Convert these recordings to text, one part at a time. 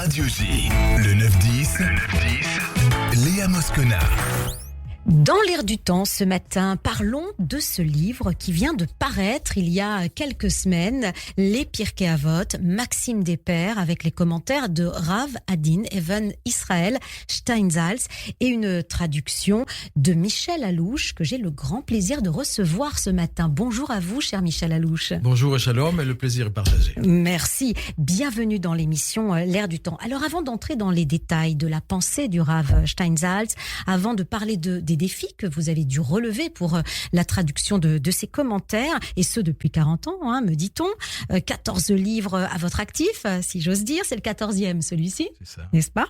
Radio J, le 9-10, Léa Moscona. Dans l'air du temps, ce matin, parlons de ce livre qui vient de paraître il y a quelques semaines, Les Pirkei Avot, Maxime Despères, avec les commentaires de Rav Adin Even Israël Steinsaltz et une traduction de Michel Allouche que j'ai le grand plaisir de recevoir ce matin. Bonjour à vous, cher Michel Allouche. Bonjour et shalom, et le plaisir est partagé. Merci. Bienvenue dans l'émission L'air du temps. Alors, avant d'entrer dans les détails de la pensée du Rav Steinsaltz, avant de parler des défis que vous avez dû relever pour la traduction de ces commentaires, et ce depuis 40 ans, me dit-on. 14 livres à votre actif, si j'ose dire. C'est le 14e, celui-ci, n'est-ce pas?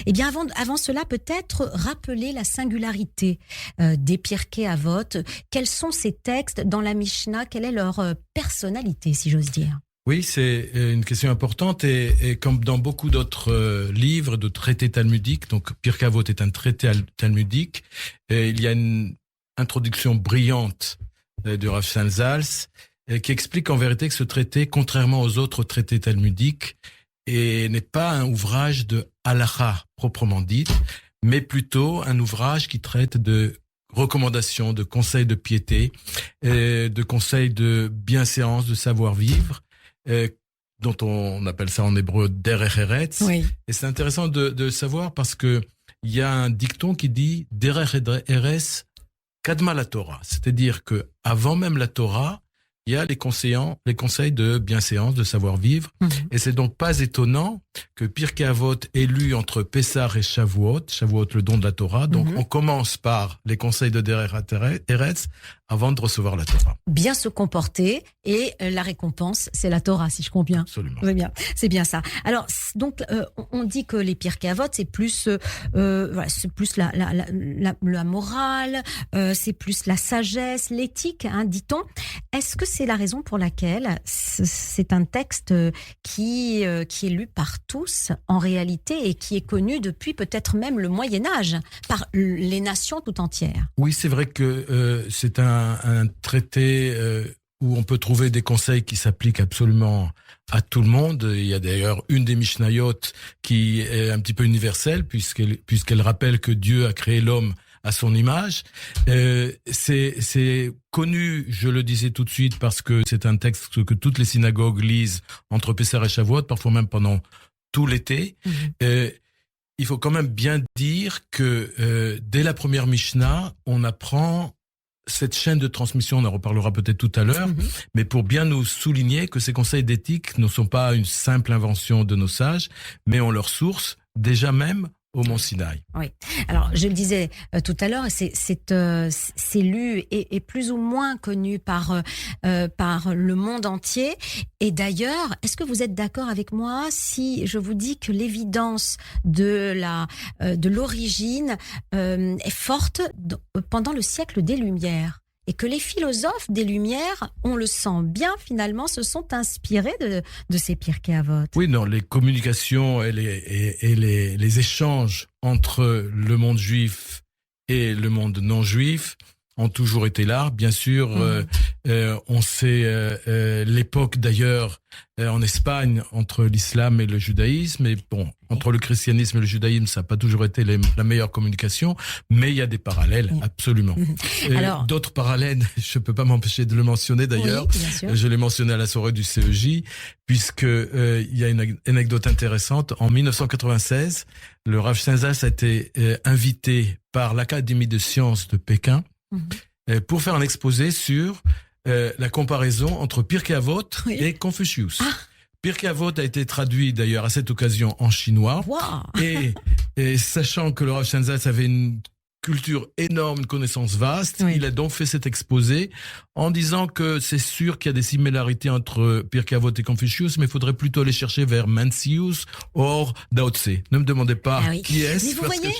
Eh bien, avant cela, peut-être rappeler la singularité des Pirkei Avot. Quels sont ces textes dans la Mishnah? Quelle est leur personnalité, si j'ose dire? Oui, c'est une question importante et comme dans beaucoup d'autres livres, de traités talmudiques, donc Pirkei Avot est un traité talmudique, et il y a une introduction brillante de Rav Steinsaltz qui explique en vérité que ce traité, contrairement aux autres traités talmudiques, n'est pas un ouvrage de halacha proprement dite, mais plutôt un ouvrage qui traite de recommandations, de conseils de piété, de conseils de bienséance, de savoir-vivre, dont on appelle ça en hébreu Derech Eretz. Oui. Et c'est intéressant de savoir parce que il y a un dicton qui dit Derech Eretz kadma la Torah, c'est-à-dire que avant même la Torah, il y a les conseils de bienséance, de savoir-vivre. Et c'est donc pas étonnant que Pirkei Avot est lu entre Pessah et Shavuot, le don de la Torah. Donc on commence par les conseils de Derech Eretz avant de recevoir la Torah. Bien se comporter et la récompense, c'est la Torah, si je comprends bien. Absolument. C'est bien ça. Alors, donc, on dit que les Pirkei Avot, c'est plus la morale, c'est plus la sagesse, l'éthique, dit-on. Est-ce que c'est la raison pour laquelle c'est un texte qui est lu par tous en réalité et qui est connu depuis peut-être même le Moyen-Âge par les nations tout entières? Oui, c'est vrai que c'est un traité où on peut trouver des conseils qui s'appliquent absolument à tout le monde. Il y a d'ailleurs une des Mishnayot qui est un petit peu universelle puisqu'elle rappelle que Dieu a créé l'homme à son image. C'est connu, je le disais tout de suite, parce que c'est un texte que toutes les synagogues lisent entre Pessah et Shavuot, parfois même pendant tout l'été. Il faut quand même bien dire que dès la première Mishnah, on apprend cette chaîne de transmission, on en reparlera peut-être tout à l'heure, mais pour bien nous souligner que ces conseils d'éthique ne sont pas une simple invention de nos sages, mais ont leur source déjà même au Mont Sinaï. Oui. Alors, je le disais tout à l'heure, c'est lu et plus ou moins connu par le monde entier. Et d'ailleurs, est-ce que vous êtes d'accord avec moi si je vous dis que l'évidence de l'origine est forte pendant le siècle des Lumières? Et que les philosophes des Lumières, on le sent bien finalement, se sont inspirés de ces Pirkei Avot. Oui, non, les communications et les échanges entre le monde juif et le monde non juif ont toujours été là. Bien sûr, on sait l'époque d'ailleurs en Espagne entre l'islam et le judaïsme. Et bon, entre le christianisme et le judaïsme, ça n'a pas toujours été la meilleure communication, mais il y a des parallèles, absolument. Alors, d'autres parallèles, je peux pas m'empêcher de le mentionner d'ailleurs. Oui, je l'ai mentionné à la soirée du CEJ, puisque il y a une anecdote intéressante. En 1996, le Rav Steinsaltz a été invité par l'Académie de sciences de Pékin pour faire un exposé sur la comparaison entre Pirkei Avot et Confucius. Pirkei Avot a été traduit d'ailleurs à cette occasion en chinois. Wow. Et sachant que le Rav Steinsaltz avait une culture énorme, une connaissance vaste, il a donc fait cet exposé en disant que c'est sûr qu'il y a des similarités entre Pirkei Avot et Confucius, mais il faudrait plutôt aller chercher vers Mencius or Lao Tse. Ne me demandez pas qui est-ce. Mais vous voyez,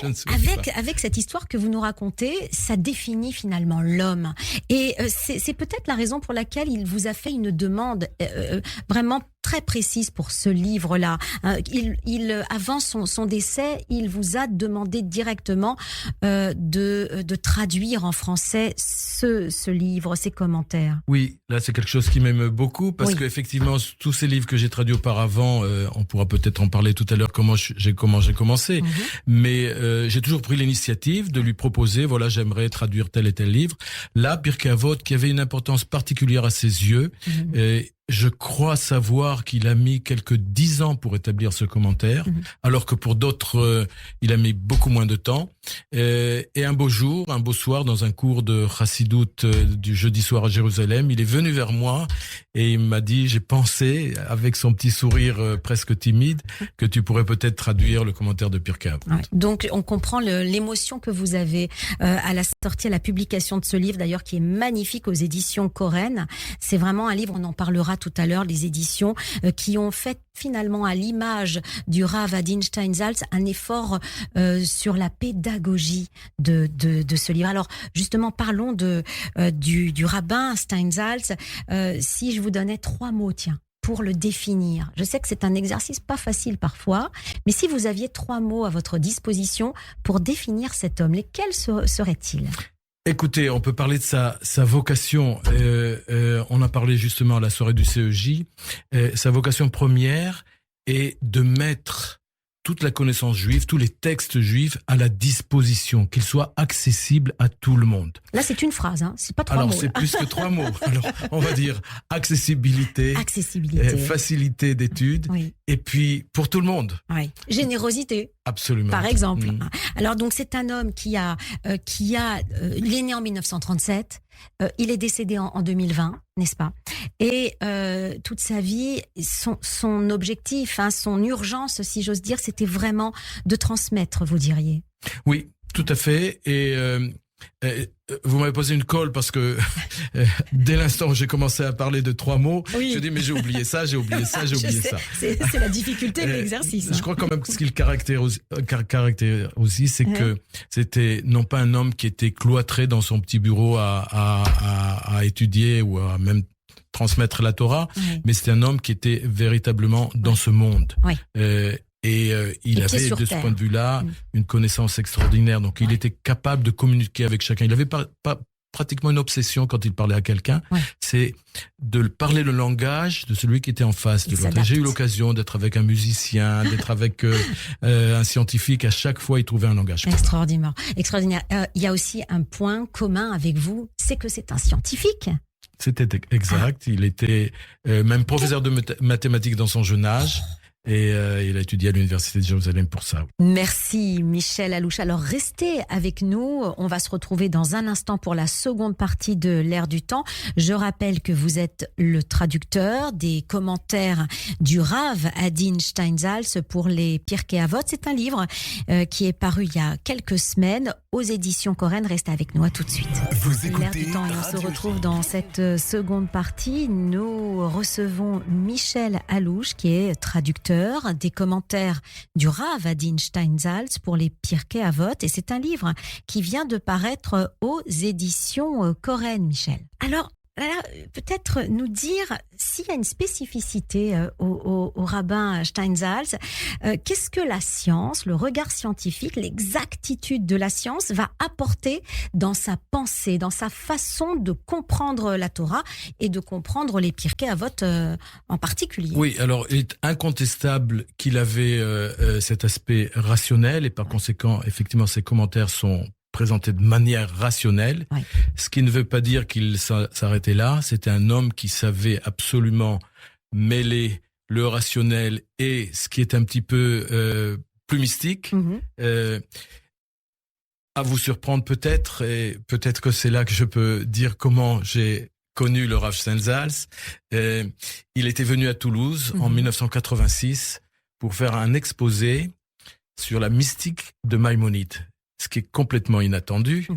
avec cette histoire que vous nous racontez, ça définit finalement l'homme. Et c'est peut-être la raison pour laquelle il vous a fait une demande vraiment très précises pour ce livre-là. Avant son décès, il vous a demandé directement de traduire en français ce livre, ces commentaires. Oui, là c'est quelque chose qui m'aime beaucoup parce Oui. qu'effectivement tous ces livres que j'ai traduits auparavant, on pourra peut-être en parler tout à l'heure comment j'ai commencé, mais j'ai toujours pris l'initiative de lui proposer, voilà, j'aimerais traduire tel et tel livre. Là, Pirkei Avot, qui avait une importance particulière à ses yeux, je crois savoir qu'il a mis quelques 10 ans pour établir ce commentaire, alors que pour d'autres, il a mis beaucoup moins de temps. Et un beau soir, dans un cours de Chassidoute du jeudi soir à Jérusalem, il est venu vers moi et il m'a dit, j'ai pensé, avec son petit sourire presque timide, que tu pourrais peut-être traduire le commentaire de Pirkei Avot. Ouais. Donc, on comprend l'émotion que vous avez à la sortie, à la publication de ce livre, d'ailleurs, qui est magnifique aux éditions Koren. C'est vraiment un livre, on en parlera tout à l'heure, les éditions qui ont fait finalement à l'image du Rav Adin Steinsaltz un effort sur la pédagogie de ce livre. Alors, justement, parlons du rabbin Steinsaltz. Si je vous donnais 3 mots, tiens, pour le définir. Je sais que c'est un exercice pas facile parfois, mais si vous aviez 3 mots à votre disposition pour définir cet homme, lesquels seraient-ils ? Écoutez, on peut parler de sa vocation. On a parlé justement à la soirée du CEJ. Sa vocation première est de mettre toute la connaissance juive, tous les textes juifs à la disposition, qu'ils soient accessibles à tout le monde. Là, c'est une phrase, hein. C'est pas 3 mots. Alors, c'est plus que 3 mots. Alors, on va dire accessibilité, facilité d'étude, oui. Et puis pour tout le monde. Oui. Générosité. Absolument. Par exemple. Alors, donc, c'est un homme il est né en 1937. Il est décédé en 2020, n'est-ce pas? Et toute sa vie, son objectif, son urgence, si j'ose dire, c'était vraiment de transmettre, vous diriez. Oui, tout à fait. Et vous m'avez posé une colle parce que dès l'instant où j'ai commencé à parler de 3 mots, je dis mais j'ai oublié ça. C'est la difficulté de l'exercice. Je crois quand même que ce qu'il caractérise aussi, c'est que c'était non pas un homme qui était cloîtré dans son petit bureau à étudier ou à même transmettre la Torah, mais c'était un homme qui était véritablement dans ce monde. Oui. Il avait, de ce point de vue-là, une connaissance extraordinaire. Donc, il était capable de communiquer avec chacun. Il avait pas pratiquement une obsession quand il parlait à quelqu'un. C'est de parler le langage de celui qui était en face de l'autre. J'ai eu l'occasion d'être avec un musicien, d'être avec un scientifique. À chaque fois, il trouvait un langage. Extraordinaire. Il y a aussi un point commun avec vous, c'est que c'est un scientifique. C'était exact. Il était même professeur de mathématiques dans son jeune âge. Et il a étudié à l'Université de Jérusalem pour ça. Merci Michel Allouche. Alors restez avec nous. On va se retrouver dans un instant pour la seconde partie de l'Air du temps. Je rappelle que vous êtes le traducteur des commentaires du Rav Adin Steinsaltz pour les Pirkei Avot. C'est un livre qui est paru il y a quelques semaines aux éditions Koren. Restez avec nous, à tout de suite. Vous écoutez l'Air du temps et on se retrouve dans cette seconde partie. Nous recevons Michel Allouche qui est traducteur des commentaires du Rav Adin Steinsaltz pour les Pirkei Avot, et c'est un livre qui vient de paraître aux éditions Koren, Michel. Alors, peut-être nous dire s'il y a une spécificité au rabbin Steinsaltz. Qu'est-ce que la science, le regard scientifique, l'exactitude de la science va apporter dans sa pensée, dans sa façon de comprendre la Torah et de comprendre les Pirkei Avot en particulier? Oui, alors il est incontestable qu'il avait cet aspect rationnel et par conséquent, effectivement, ses commentaires sont présenté de manière rationnelle, ce qui ne veut pas dire qu'il s'arrêtait là. C'était un homme qui savait absolument mêler le rationnel et ce qui est un petit peu plus mystique. À vous surprendre peut-être, et peut-être que c'est là que je peux dire comment j'ai connu le Rav Steinsaltz. Il était venu à Toulouse en 1986 pour faire un exposé sur la mystique de Maïmonide, ce qui est complètement inattendu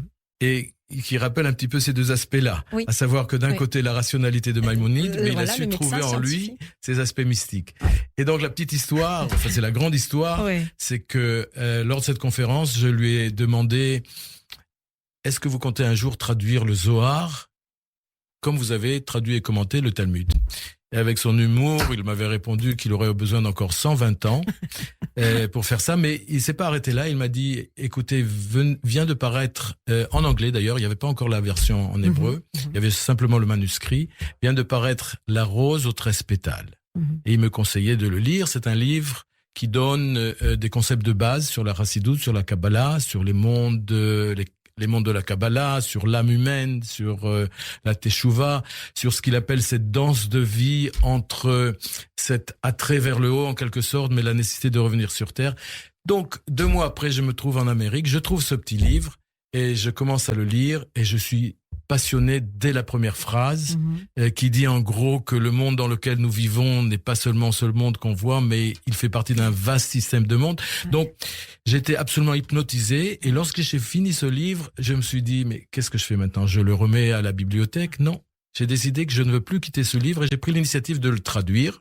et qui rappelle un petit peu ces deux aspects-là. À savoir que d'un côté, la rationalité de Maïmonide, mais il a su trouver en lui ces aspects mystiques. Et donc, la petite histoire, enfin, c'est la grande histoire, c'est que lors de cette conférence, je lui ai demandé « Est-ce que vous comptez un jour traduire le Zohar comme vous avez traduit et commenté le Talmud ?» Et avec son humour, il m'avait répondu qu'il aurait besoin d'encore 120 ans pour faire ça. Mais il s'est pas arrêté là. Il m'a dit, écoutez, vient de paraître, en anglais d'ailleurs, il n'y avait pas encore la version en hébreu, il y avait simplement le manuscrit, vient de paraître La rose aux 13 pétales. Et il me conseillait de le lire. C'est un livre qui donne des concepts de base sur la Chassidoute, sur la Kabbalah, sur les mondes de la Kabbalah, sur l'âme humaine, sur la Teshuvah, sur ce qu'il appelle cette danse de vie entre cet attrait vers le haut en quelque sorte, mais la nécessité de revenir sur Terre. Donc, 2 mois après, je me trouve en Amérique, je trouve ce petit livre et je commence à le lire et je suis passionné dès la première phrase qui dit en gros que le monde dans lequel nous vivons n'est pas seulement ce monde qu'on voit, mais il fait partie d'un vaste système de monde. Donc, j'étais absolument hypnotisé et lorsque j'ai fini ce livre, je me suis dit, mais qu'est-ce que je fais maintenant? Je le remets à la bibliothèque? Non. J'ai décidé que je ne veux plus quitter ce livre et j'ai pris l'initiative de le traduire.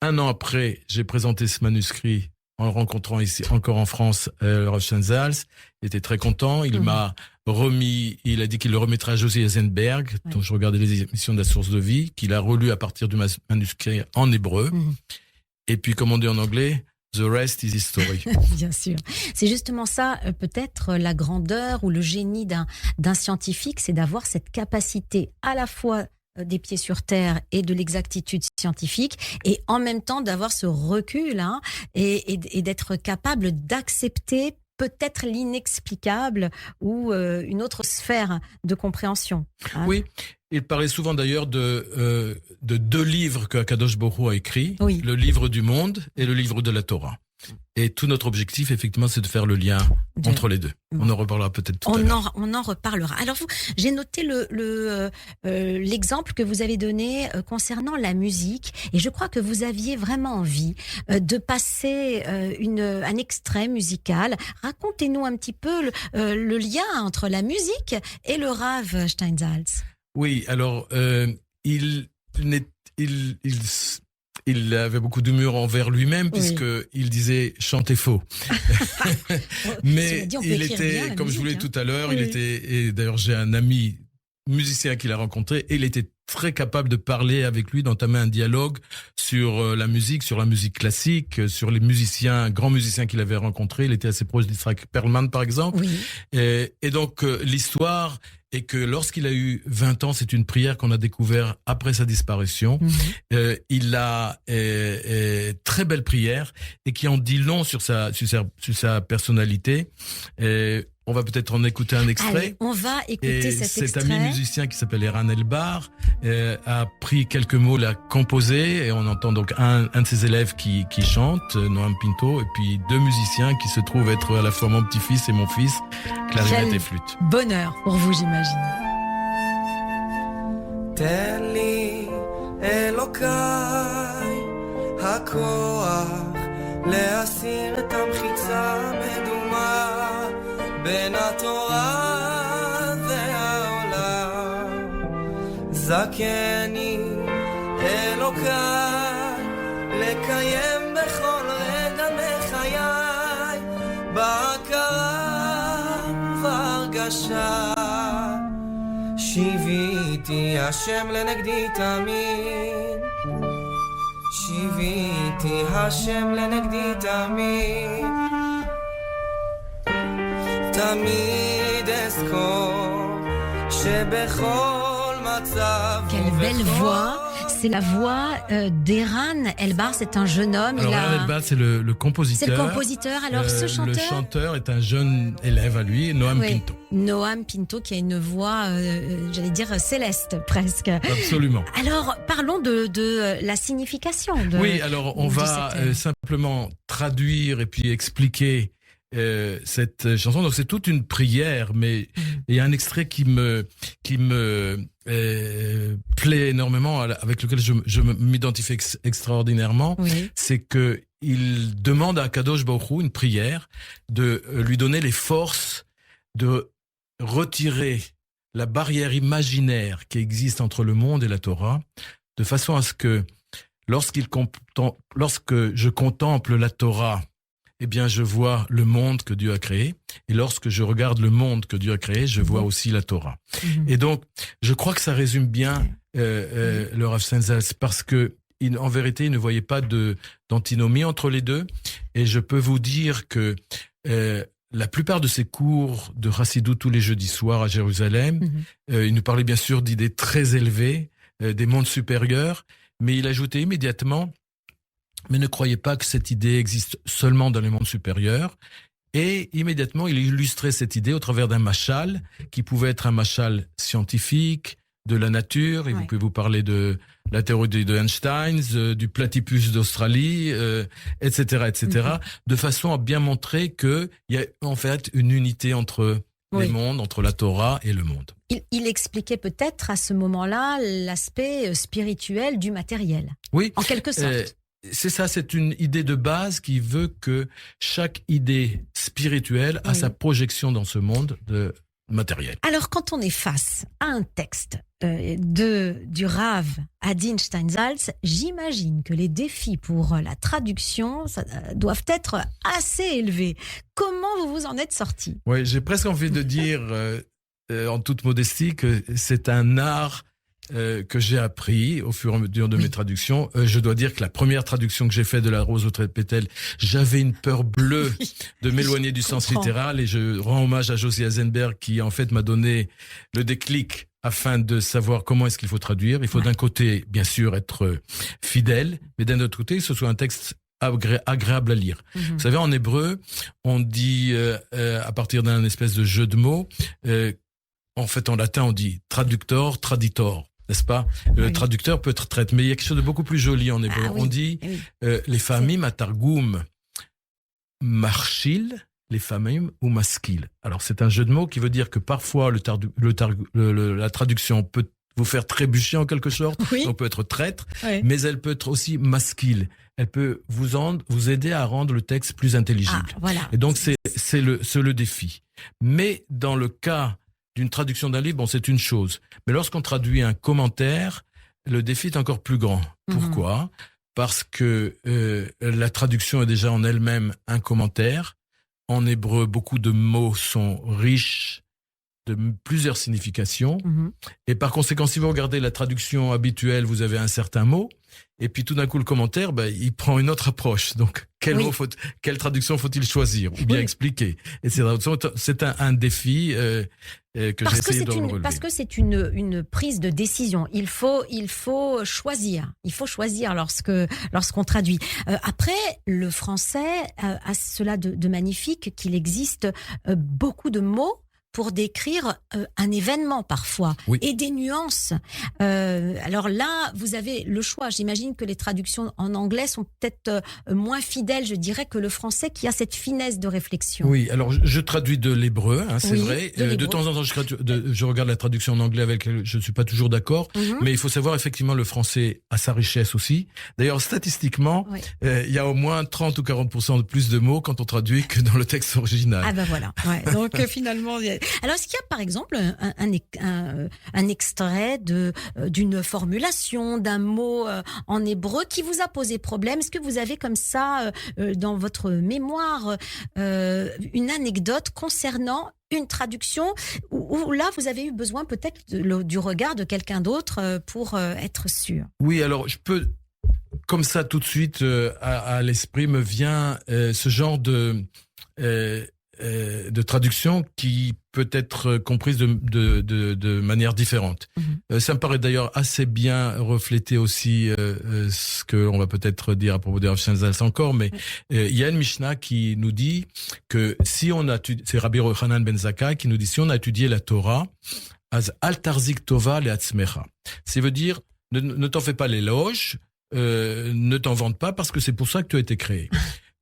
1 an après, j'ai présenté ce manuscrit en le rencontrant ici, encore en France, le Rav Steinsaltz. Il était très content. Il m'a remis, il a dit qu'il le remettrait à José Eisenberg, dont je regardais les émissions de la Source de Vie, qu'il a relu à partir du manuscrit en hébreu. Et puis, comme on dit en anglais, the rest is history. Bien sûr. C'est justement ça, peut-être la grandeur ou le génie d'un scientifique, c'est d'avoir cette capacité à la fois des pieds sur terre et de l'exactitude scientifique, et en même temps d'avoir ce recul et d'être capable d'accepter peut-être l'inexplicable ou une autre sphère de compréhension. Oui, il parlait souvent d'ailleurs de 2 livres que Akadosh Baruch Hu a écrits, le livre du monde et le livre de la Torah. Et tout notre objectif, effectivement, c'est de faire le lien entre les deux. On en reparlera peut-être tout à l'heure. On en reparlera. Alors, j'ai noté l'exemple que vous avez donné concernant la musique, et je crois que vous aviez vraiment envie de passer un extrait musical. Racontez-nous un petit peu le lien entre la musique et le Rav Steinsaltz. Oui, alors, il avait beaucoup d'humour envers lui-même, puisqu'il disait chanter faux. Mais il était, comme je vous l'ai dit tout à l'heure, il était, et d'ailleurs j'ai un ami musicien qu'il a rencontré, et il était très capable de parler avec lui, d'entamer un dialogue sur la musique classique, sur les grands musiciens qu'il avait rencontrés. Il était assez proche d'Isaac Perlman, par exemple. Et donc, l'histoire est que lorsqu'il a eu 20 ans, c'est une prière qu'on a découvert après sa disparition. Il a très belle prière et qui en dit long sur sa personnalité. On va peut-être en écouter un extrait. Allez, on va écouter cet extrait. Cet ami musicien qui s'appelle Eran Elbar a pris quelques mots, l'a composé, et on entend donc un de ses élèves qui chante, Noam Pinto, et puis 2 musiciens qui se trouvent être à la fois mon petit-fils et mon fils, clarinette et flûte. Bonheur pour vous, j'imagine. תן לי אלוקיי הכוח להסיר את המחיצה המדומה בין התורה והעולם. זכני אלוקיי לקיים בכל רגע מחיי בהכרה ובהרגשה. שיוויתי השם לנגדי תמיד, שיוויתי השם לנגדי תמיד, תמיד אזכור שבכל מצב. Quelle belle voix! C'est la voix d'Eran Elbar, c'est un jeune homme. Alors, Eran Elbar, c'est le compositeur. C'est le compositeur. Alors, ce chanteur. Le chanteur est un jeune élève à lui, Noam Pinto. Noam Pinto, qui a une voix, j'allais dire, céleste, presque. Absolument. Alors, parlons de la signification de. Oui, alors, on va simplement traduire et puis expliquer cette chanson. Donc c'est toute une prière, mais il y a un extrait qui me plaît énormément, avec lequel je m'identifie extraordinairement. C'est que il demande à Kadosh Baruch Hu une prière, de lui donner les forces de retirer la barrière imaginaire qui existe entre le monde et la Torah, de façon à ce que lorsque je contemple la Torah, eh bien, je vois le monde que Dieu a créé. Et lorsque je regarde le monde que Dieu a créé, je vois aussi la Torah. Et donc, je crois que ça résume bien le Rav Steinsaltz, parce que en vérité, il ne voyait pas d'antinomie entre les deux. Et je peux vous dire que la plupart de ses cours de Chassidut tous les jeudis soirs à Jérusalem, il nous parlait bien sûr d'idées très élevées, des mondes supérieurs, mais il ajoutait immédiatement, mais ne croyez pas que cette idée existe seulement dans les mondes supérieurs. Et immédiatement, il illustrait cette idée au travers d'un machal, qui pouvait être un machal scientifique, de la nature, et vous pouvez vous parler de la théorie de Einstein, du platypus d'Australie, etc., de façon à bien montrer qu'il y a en fait une unité entre les mondes, entre la Torah et le monde. Il expliquait peut-être à ce moment-là l'aspect spirituel du matériel. Oui. En quelque sorte. C'est ça, c'est une idée de base qui veut que chaque idée spirituelle a sa projection dans ce monde matériel. Alors, quand on est face à un texte du Rav Adin Steinsaltz, j'imagine que les défis pour la traduction doivent être assez élevés. Comment vous vous en êtes sorti ? Oui, j'ai presque envie de dire, en toute modestie, que c'est un art que j'ai appris au fur et à mesure de mes traductions. Je dois dire que la première traduction que j'ai faite de La Rose aux traits de pétales, j'avais une peur bleue de m'éloigner du sens littéral, et je rends hommage à Josie Eisenberg qui en fait m'a donné le déclic afin de savoir comment est-ce qu'il faut traduire. Il faut d'un côté, bien sûr, être fidèle, mais d'un autre côté, que ce soit un texte agréable à lire. Vous savez, en hébreu, on dit, à partir d'un espèce de jeu de mots, en fait, en latin, on dit traductor, traditor. N'est-ce pas? Le traducteur peut être traître, mais il y a quelque chose de beaucoup plus joli en hébreu. On dit les famim atargum marchil, les famim ou maskil. Alors c'est un jeu de mots qui veut dire que parfois la traduction peut vous faire trébucher en quelque sorte, on peut être traître, mais elle peut être aussi maskil. Elle peut vous aider à rendre le texte plus intelligible. Et donc c'est le défi. Mais dans le cas d'une traduction d'un livre, bon, c'est une chose. Mais lorsqu'on traduit un commentaire, le défi est encore plus grand. Pourquoi ? Parce que la traduction est déjà en elle-même un commentaire. En hébreu, beaucoup de mots sont riches de plusieurs significations. Et par conséquent, si vous regardez la traduction habituelle, vous avez un certain mot. Et puis tout d'un coup, le commentaire, il prend une autre approche. Donc, quelle traduction faut-il choisir ou bien expliquer ? Et c'est un défi que j'ai essayé de relever. Parce que c'est une prise de décision. Il faut choisir. Il faut choisir lorsqu'on traduit. Après, le français a cela de magnifique qu'il existe beaucoup de mots pour décrire un événement parfois et des nuances. Alors là, vous avez le choix. J'imagine que les traductions en anglais sont peut-être moins fidèles, je dirais, que le français qui a cette finesse de réflexion. Oui, alors je traduis de l'hébreu, c'est vrai. De temps en temps, je regarde la traduction en anglais avec laquelle je ne suis pas toujours d'accord, mais il faut savoir effectivement le français a sa richesse aussi. D'ailleurs, statistiquement, il y a au moins 30 ou 40% de plus de mots quand on traduit que dans le texte original. Ah ben voilà. Donc finalement... Alors, est-ce qu'il y a par exemple un extrait d'une formulation, d'un mot en hébreu qui vous a posé problème ? Est-ce que vous avez comme ça, dans votre mémoire, une anecdote concernant une traduction où là, vous avez eu besoin peut-être du regard de quelqu'un d'autre pour être sûr ? Oui, alors je peux... Comme ça, tout de suite, à l'esprit me vient ce genre de traduction qui peut être comprise de manière différente. Ça me paraît d'ailleurs assez bien refléter aussi ce que on va peut-être dire à propos de Rav Steinsaltz encore, mais il y a une Mishnah qui nous dit que si on a, c'est Rabbi Yochanan ben Zakkai qui nous dit, si on a étudié la Torah, az al tarzik tova leatzmecha. Ça veut dire, ne t'en fais pas l'éloge, ne t'en vante pas parce que c'est pour ça que tu as été créé.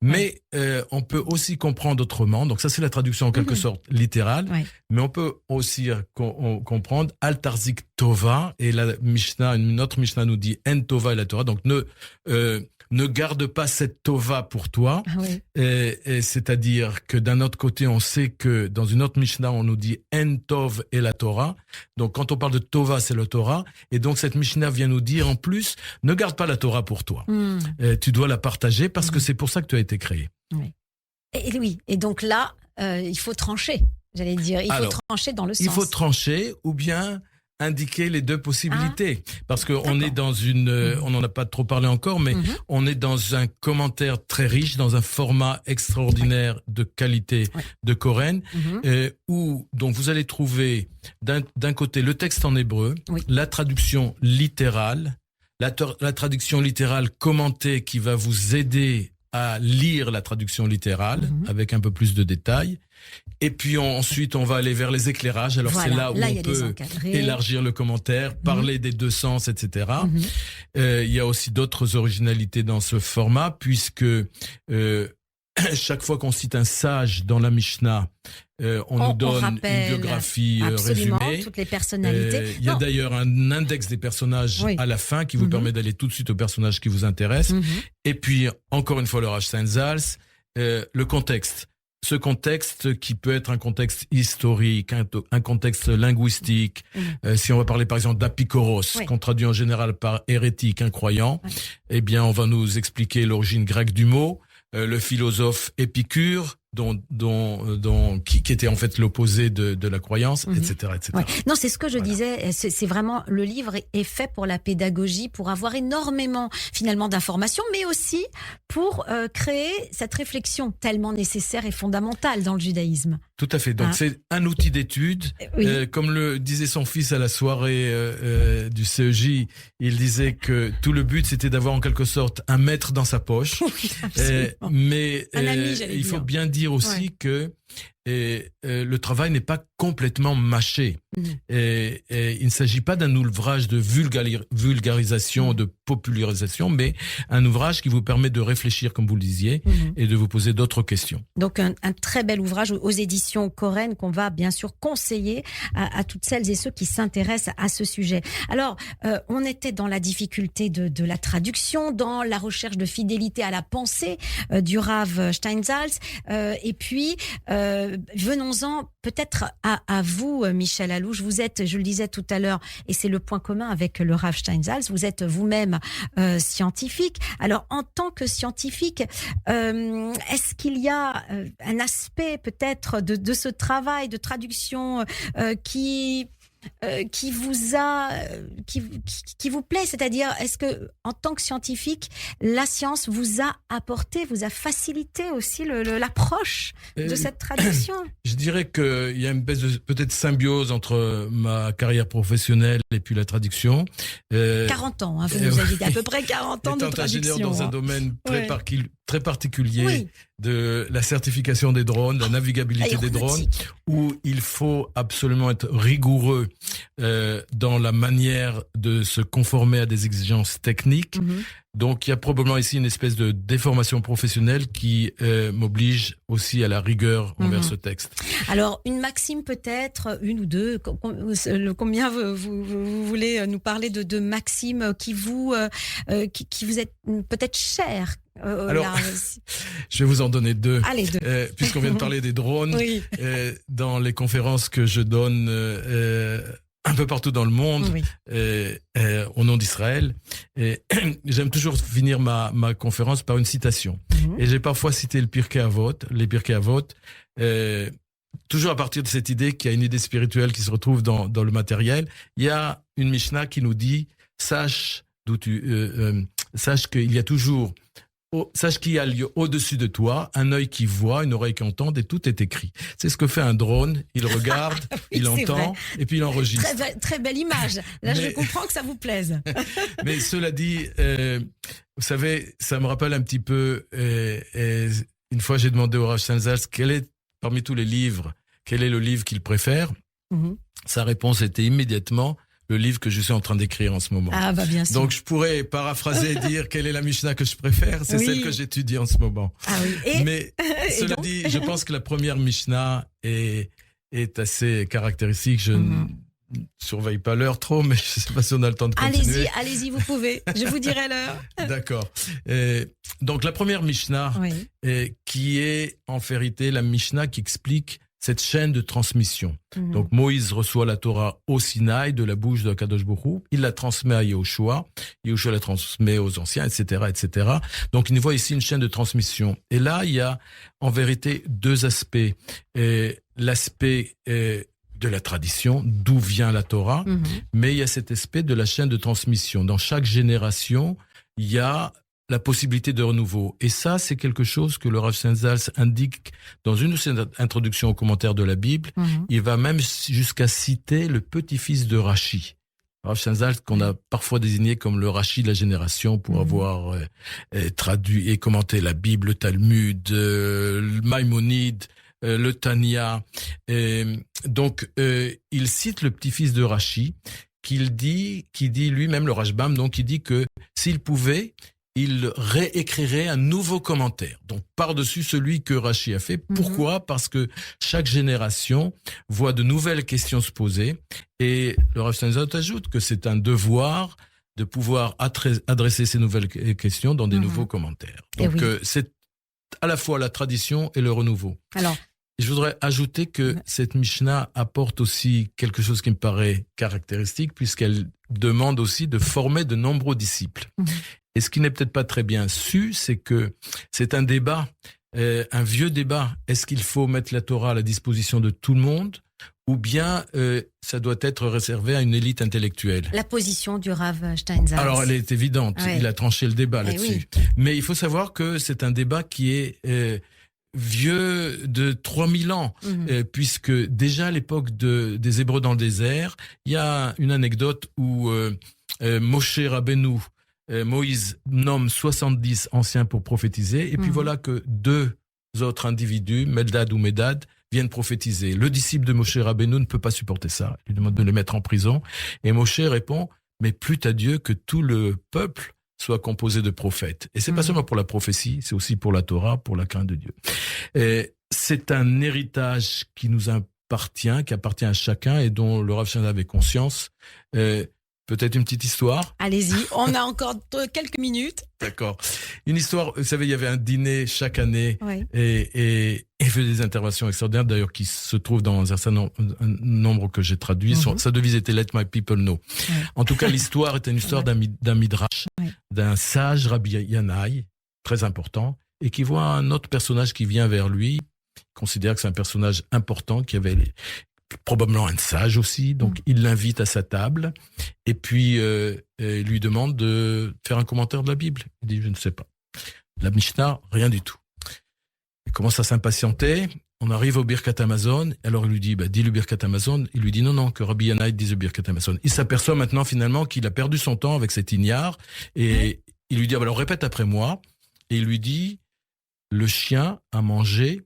Mais on peut aussi comprendre autrement. Donc ça, c'est la traduction en quelque sorte littérale. Mais on peut aussi comprendre Al Tarzik Tova. Et la Mishnah, une autre Mishnah nous dit En Tova et la Torah. Donc ne garde pas cette Tova pour toi. Et c'est-à-dire que d'un autre côté, on sait que dans une autre Mishnah, on nous dit En Tov et la Torah. Donc quand on parle de Tova, c'est le Torah. Et donc cette Mishnah vient nous dire en plus, ne garde pas la Torah pour toi. Tu dois la partager parce que c'est pour ça que tu as été créé. Et donc là, il faut trancher, j'allais dire. Il faut trancher dans le sens. Il faut trancher ou bien indiquer les deux possibilités. Parce qu'on est dans on n'en a pas trop parlé encore, mais on est dans un commentaire très riche, dans un format extraordinaire de qualité de Koren, dont vous allez trouver d'un côté le texte en hébreu, la traduction littérale, la traduction littérale commentée qui va vous aider à lire la traduction littérale avec un peu plus de détails. Et puis ensuite, on va aller vers les éclairages. Alors c'est là où on peut élargir le commentaire, parler des deux sens, etc. Il y a aussi d'autres originalités dans ce format, puisque chaque fois qu'on cite un sage dans la Mishnah, on nous donne une biographie résumée. Toutes les personnalités. Il y a d'ailleurs un index des personnages à la fin qui vous permet d'aller tout de suite aux personnages qui vous intéressent. Et puis, encore une fois, le Rav Steinsaltz, le contexte. Ce contexte qui peut être un contexte historique, un contexte linguistique. Si on va parler par exemple d'apikoros, qu'on traduit en général par hérétique, incroyant, eh bien, on va nous expliquer l'origine grecque du mot. Le philosophe Épicure, qui était en fait l'opposé de la croyance, etc., etc. Ouais. Non, c'est ce que je disais. C'est vraiment, le livre est fait pour la pédagogie, pour avoir énormément finalement d'informations, mais aussi pour créer cette réflexion tellement nécessaire et fondamentale dans le judaïsme. Tout à fait. Donc c'est un outil d'étude. Comme le disait son fils à la soirée du CEJ, il disait que tout le but c'était d'avoir en quelque sorte un maître dans sa poche. Mais un ami, il faut bien dire aussi que le travail n'est pas complètement mâché. Et il ne s'agit pas d'un ouvrage de vulgarisation, de popularisation, mais un ouvrage qui vous permet de réfléchir, comme vous le disiez, et de vous poser d'autres questions. Donc un très bel ouvrage aux éditions Koren qu'on va bien sûr conseiller à toutes celles et ceux qui s'intéressent à ce sujet. Alors, on était dans la difficulté de la traduction, dans la recherche de fidélité à la pensée du Rav Steinsaltz, et puis venons-en peut-être à vous, Michel Allouche. Vous êtes, je le disais tout à l'heure, et c'est le point commun avec le Rav Steinsaltz, vous êtes vous-même scientifique. Alors, en tant que scientifique, est-ce qu'il y a un aspect peut-être de ce travail de traduction qui vous plaît, c'est-à-dire est-ce que en tant que scientifique la science vous a apporté, vous a facilité aussi l'approche de cette traduction? Je dirais qu'il y a une peut-être symbiose entre ma carrière professionnelle et puis la traduction. 40 ans, vous nous avez dit à peu près 40 ans de traduction. Étant ingénieur dans un domaine très particulier de la certification des drones, la navigabilité des drones, où il faut absolument être rigoureux dans la manière de se conformer à des exigences techniques. Donc, il y a probablement ici une espèce de déformation professionnelle qui m'oblige aussi à la rigueur envers ce texte. Alors, une maxime peut-être, une ou deux, combien vous voulez nous parler de maximes qui vous êtes peut-être chères? Alors, je vais vous en donner deux. Allez, deux. Puisqu'on vient de parler des drones, dans les conférences que je donne un peu partout dans le monde, au nom d'Israël, j'aime toujours finir ma conférence par une citation. Et j'ai parfois cité les Pirkei Avot, toujours à partir de cette idée qu'il y a une idée spirituelle qui se retrouve dans le matériel. Il y a une Mishnah qui nous dit sache qu'il y a toujours sache qu'il y a lieu au-dessus de toi, un œil qui voit, une oreille qui entend, et tout est écrit. C'est ce que fait un drone. Il regarde, il entend, et puis il enregistre. Très belle image. Là, je comprends que ça vous plaise. Mais cela dit, vous savez, ça me rappelle un petit peu, une fois j'ai demandé au Rav Steinsaltz parmi tous les livres, quel est le livre qu'il préfère. Sa réponse était immédiatement le livre que je suis en train d'écrire en ce moment. Ah, bah bien sûr. Donc, je pourrais paraphraser et dire quelle est la Mishnah que je préfère. C'est celle que j'étudie en ce moment. Ah oui. Mais cela dit, je pense que la première Mishnah est assez caractéristique. Je ne surveille pas l'heure trop, mais je ne sais pas si on a le temps de continuer. Allez-y, vous pouvez. Je vous dirai l'heure. D'accord. Donc, la première Mishnah, qui est en vérité la Mishnah qui explique cette chaîne de transmission. Donc Moïse reçoit la Torah au Sinaï de la bouche de Kadosh Baruch Hu. Il la transmet à Yehoshua. Yehoshua la transmet aux anciens, etc., etc. Donc il voit ici une chaîne de transmission. Et là, il y a en vérité deux aspects. L'aspect de la tradition, d'où vient la Torah, mais il y a cet aspect de la chaîne de transmission. Dans chaque génération, il y a la possibilité de renouveau. Et ça, c'est quelque chose que le Rav Steinsaltz indique dans une de ses introductions aux commentaires de la Bible. Il va même jusqu'à citer le petit-fils de Rashi. Rav Steinsaltz, qu'on a parfois désigné comme le Rashi de la génération pour avoir traduit et commenté la Bible, le Talmud, le Maïmonide, le Tanya. Donc, il cite le petit-fils de Rashi, qui dit lui-même, le Rashbam, donc il dit que s'il pouvait, il réécrirait un nouveau commentaire. Donc, par-dessus celui que Rashi a fait. Pourquoi ? Parce que chaque génération voit de nouvelles questions se poser. Et le Rav Steinsaltz ajoute que c'est un devoir de pouvoir adresser ces nouvelles questions dans des nouveaux commentaires. Donc, c'est à la fois la tradition et le renouveau. Alors, je voudrais ajouter que cette Mishnah apporte aussi quelque chose qui me paraît caractéristique, puisqu'elle demande aussi de former de nombreux disciples. Et ce qui n'est peut-être pas très bien su, c'est que c'est un débat, un vieux débat. Est-ce qu'il faut mettre la Torah à la disposition de tout le monde, ou bien ça doit être réservé à une élite intellectuelle? La position du Rav Steinsaltz. Alors, elle est évidente. Il a tranché le débat là-dessus. Mais il faut savoir que c'est un débat qui est vieux de 3000 ans, puisque déjà à l'époque des Hébreux dans le désert, il y a une anecdote où Moshe Rabbeinu, Moïse nomme 70 anciens pour prophétiser, et puis voilà que 2 autres individus, Meldad ou Médad, viennent prophétiser. Le disciple de Moshe Rabbeinu ne peut pas supporter ça, il lui demande de les mettre en prison, et Moshe répond, mais plût à Dieu que tout le peuple soit composé de prophètes. Et c'est pas seulement pour la prophétie, c'est aussi pour la Torah, pour la crainte de Dieu. Et c'est un héritage qui nous appartient, qui appartient à chacun et dont le Rav Steinsaltz avait conscience. Peut-être une petite histoire? Allez-y, on a encore quelques minutes. D'accord. Une histoire, vous savez, il y avait un dîner chaque année et il faisait des interventions extraordinaires, d'ailleurs, qui se trouvent dans un certain nombre que j'ai traduit. Sa devise était « Let my people know ». En tout cas, l'histoire était une histoire d'un midrash, d'un sage Rabbi Yanaï, très important, et qui voit un autre personnage qui vient vers lui, il considère que c'est un personnage important, qui avait probablement un sage aussi, donc il l'invite à sa table, et puis il lui demande de faire un commentaire de la Bible. Il dit, je ne sais pas. La Mishnah, rien du tout. Il commence à s'impatienter, on arrive au Birkat Hamazon, alors il lui dit, dis le Birkat Hamazon. Il lui dit non, que Rabbi Yanaï dise le Birkat Hamazon. Il s'aperçoit maintenant finalement qu'il a perdu son temps avec cet ignare, et il lui dit, alors répète après moi, et il lui dit, le chien a mangé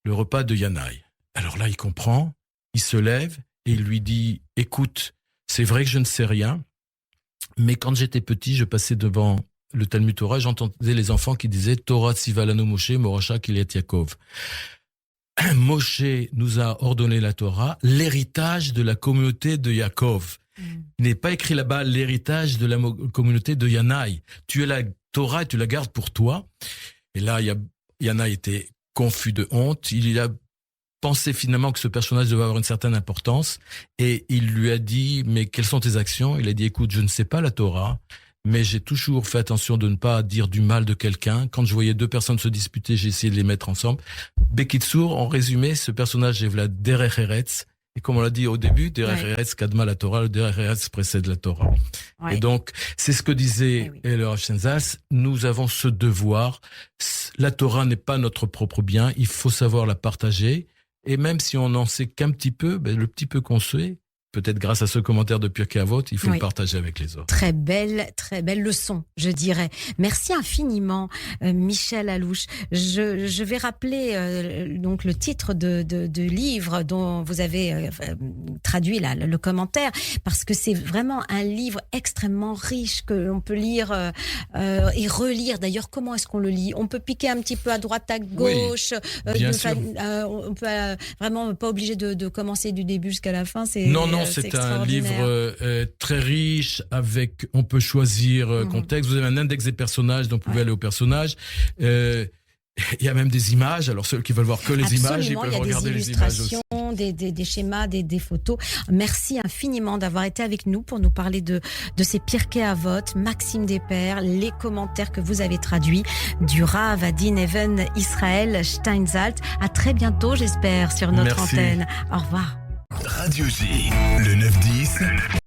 le repas de Yanaï. Alors là, il comprend. Il se lève et il lui dit, écoute, c'est vrai que je ne sais rien, mais quand j'étais petit, je passais devant le Talmud Torah, j'entendais les enfants qui disaient, Torah Tzivalanu Moshe, Morasha Kilet Yaakov. Moshe nous a ordonné la Torah, l'héritage de la communauté de Yaakov. Il n'est pas écrit là-bas l'héritage de la communauté de Yanaï. Tu es la Torah et tu la gardes pour toi. Et là, Yanaï était confus de honte. Il a pensait finalement que ce personnage devait avoir une certaine importance, et il lui a dit, mais quelles sont tes actions? Il a dit, écoute, je ne sais pas la Torah, mais j'ai toujours fait attention de ne pas dire du mal de quelqu'un. Quand je voyais 2 personnes se disputer, j'ai essayé de les mettre ensemble. Bekitsour, en résumé, ce personnage est la Derech Eretz, et comme on l'a dit au début, Derech Eretz kadma la Torah, le Derech Eretz précède la Torah. Et donc, c'est ce que disait le Rav Steinsaltz, nous avons ce devoir, la Torah n'est pas notre propre bien, il faut savoir la partager. Et même si on n'en sait qu'un petit peu, le petit peu qu'on sait, peut-être grâce à ce commentaire de Pirkei Avot, il faut le partager avec les autres. Très belle leçon, je dirais. Merci infiniment, Michel Allouche. Je vais rappeler donc le titre de livre dont vous avez traduit le commentaire, parce que c'est vraiment un livre extrêmement riche que l'on peut lire et relire. D'ailleurs, comment est-ce qu'on le lit? On peut piquer un petit peu à droite, à gauche. Bien sûr. On peut vraiment pas obligé de commencer du début jusqu'à la fin. Non, c'est un livre très riche, avec, on peut choisir contexte. Vous avez un index des personnages, donc vous pouvez aller aux personnages. Il y a même des images. Alors ceux qui veulent voir que les images, ils peuvent regarder les images aussi. Des schémas, des photos. Merci infiniment d'avoir été avec nous pour nous parler de ces Pirkei Avot, Maxime Despers, les commentaires que vous avez traduits du Rav Adin Even Israël Steinsaltz. À très bientôt, j'espère, sur notre antenne. Au revoir. Radio J. Le 9-10.